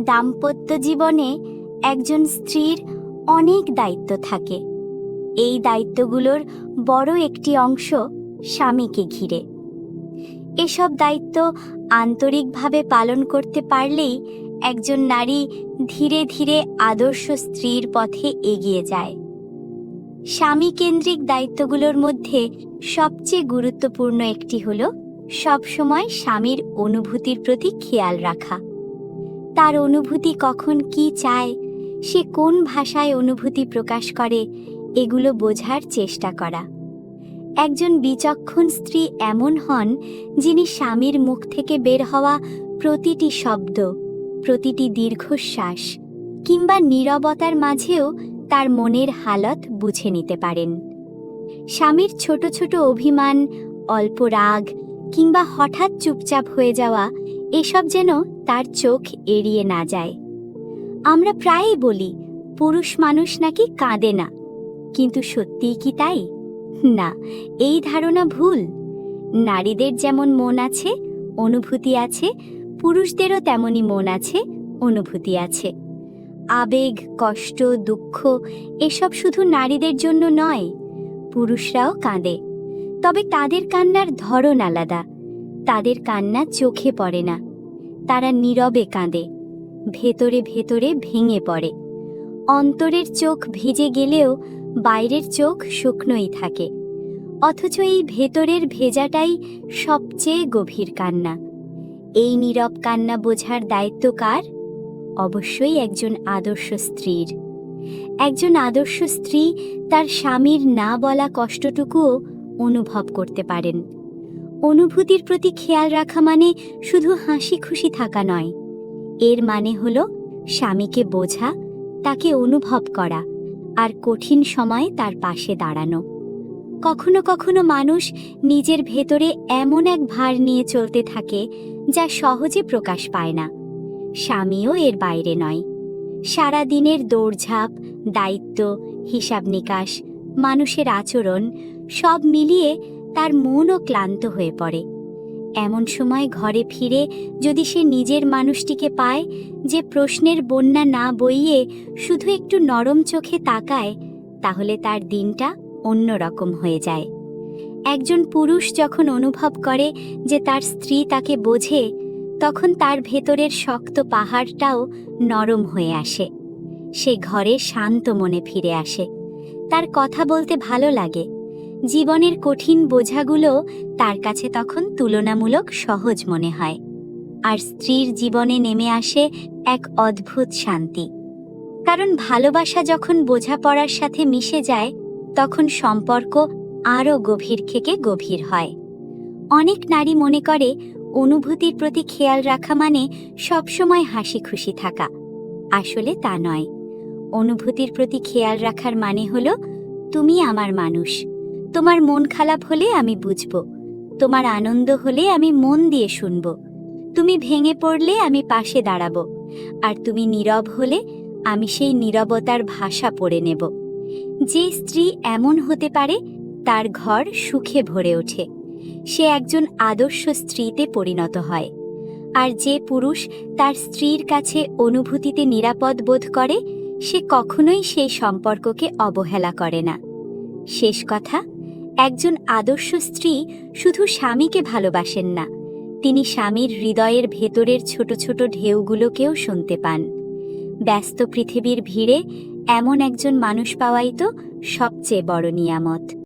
দাম্পত্য জীবনে একজন স্ত্রীর অনেক দায়িত্ব থাকে। এই দায়িত্বগুলোর বড় একটি অংশ স্বামীকে ঘিরে। এসব দায়িত্ব আন্তরিকভাবে পালন করতে পারলেই একজন নারী ধীরে ধীরে আদর্শ স্ত্রীর পথে এগিয়ে যায়। স্বামীকেন্দ্রিক দায়িত্বগুলোর মধ্যে সবচেয়ে গুরুত্বপূর্ণ একটি হল সবসময় স্বামীর অনুভূতির প্রতি খেয়াল রাখা। তার অনুভূতি কখন কি চায়, সে কোন ভাষায় অনুভূতি প্রকাশ করে, এগুলো বোঝার চেষ্টা করা। একজন বিচক্ষণ স্ত্রী এমন হন যিনি স্বামীর মুখ থেকে বের হওয়া প্রতিটি শব্দ, প্রতিটি দীর্ঘশ্বাস কিংবা নীরবতার মাঝেও তার মনের হালত বুঝে নিতে পারেন। স্বামীর ছোট ছোট অভিমান, অল্প রাগ কিংবা হঠাৎ চুপচাপ হয়ে যাওয়া, এসব যেন তার চোখ এড়িয়ে না যায়। আমরা প্রায়ই বলি পুরুষ মানুষ নাকি কাঁদে না, কিন্তু সত্যিই কি তাই? না, এই ধারণা ভুল। নারীদের যেমন মন আছে, অনুভূতি আছে, পুরুষদেরও তেমনই মন আছে, অনুভূতি আছে। আবেগ, কষ্ট, দুঃখ এসব শুধু নারীদের জন্য নয়, পুরুষরাও কাঁদে। তবে তাদের কান্নার ধরন আলাদা। তাদের কান্না চোখে পড়ে না, তারা নীরবে কাঁদে, ভেতরে ভেতরে ভেঙে পড়ে। অন্তরের চোখ ভিজে গেলেও বাইরের চোখ শুকনোই থাকে, অথচ এই ভেতরের ভেজাটাই সবচেয়ে গভীর কান্না। এই নীরব কান্না বোঝার দায়িত্ব কার? অবশ্যই একজন আদর্শ স্ত্রীর। একজন আদর্শ স্ত্রী তার স্বামীর না বলা কষ্টটুকুও অনুভব করতে পারেন। অনুভূতির প্রতি খেয়াল রাখা মানে শুধু হাসি খুশি থাকা নয়, এর মানে হলো স্বামীকে বোঝা, তাকে অনুভব করা আর কঠিন সময়ে তার পাশে দাঁড়ানো। কখনো কখনো মানুষ নিজের ভেতরে এমন এক ভার নিয়ে চলতে থাকে যা সহজে প্রকাশ পায় না। স্বামীও এর বাইরে নয়। সারা দিনের দৌড়ঝাঁপ, দায়িত্ব, হিসাব নিকাশ, মানুষের আচরণ সব মিলিয়ে তার মনও ক্লান্ত হয়ে পড়ে। এমন সময় ঘরে ফিরে যদি সে নিজের মানুষটিকে পায়, যে প্রশ্নের বন্যা না বইয়ে শুধু একটু নরম চোখে তাকায়, তাহলে তার দিনটা অন্যরকম হয়ে যায়। একজন পুরুষ যখন অনুভব করে যে তার স্ত্রী তাকে বোঝে, তখন তার ভেতরের শক্ত পাহাড়টাও নরম হয়ে আসে। সে ঘরে শান্ত মনে ফিরে আসে। তার কথা বলতে ভালো লাগে। জীবনের কঠিন বোঝাগুলো তার কাছে তখন তুলনামূলক সহজ মনে হয়। আর স্ত্রীর জীবনে নেমে আসে এক অদ্ভুত শান্তি। কারণ ভালোবাসা যখন বোঝাপড়ার সাথে মিশে যায়, তখন সম্পর্ক আরও গভীর থেকে গভীর হয়। অনেক নারী মনে করে অনুভূতির প্রতি খেয়াল রাখা মানে সবসময় হাসি খুশি থাকা। আসলে তা নয়। অনুভূতির প্রতি খেয়াল রাখার মানে হলো, তুমি আমার মানুষ। তোমার মন খারাপ হলে আমি বুঝব, তোমার আনন্দ হলে আমি মন দিয়ে শুনব, তুমি ভেঙে পড়লে আমি পাশে দাঁড়াবো, আর তুমি নীরব হলে আমি সেই নীরবতার ভাষা পড়ে নেব। যে স্ত্রী এমন হতে পারে, তার ঘর সুখে ভরে ওঠে। সে একজন আদর্শ স্ত্রীতে পরিণত হয়। আর যে পুরুষ তার স্ত্রীর কাছে অনুভূতিতে নিরাপদ বোধ করে, সে কখনোই সেই সম্পর্ককে অবহেলা করে না। শেষ কথা, একজন আদর্শ স্ত্রী শুধু স্বামীকে ভালোবাসেন না, তিনি স্বামীর হৃদয়ের ভেতরের ছোট ছোট ঢেউগুলোকেও শুনতে পান। ব্যস্ত পৃথিবীর ভিড়ে এমন একজন মানুষ পাওয়াই তো সবচেয়ে বড় নিয়ামত।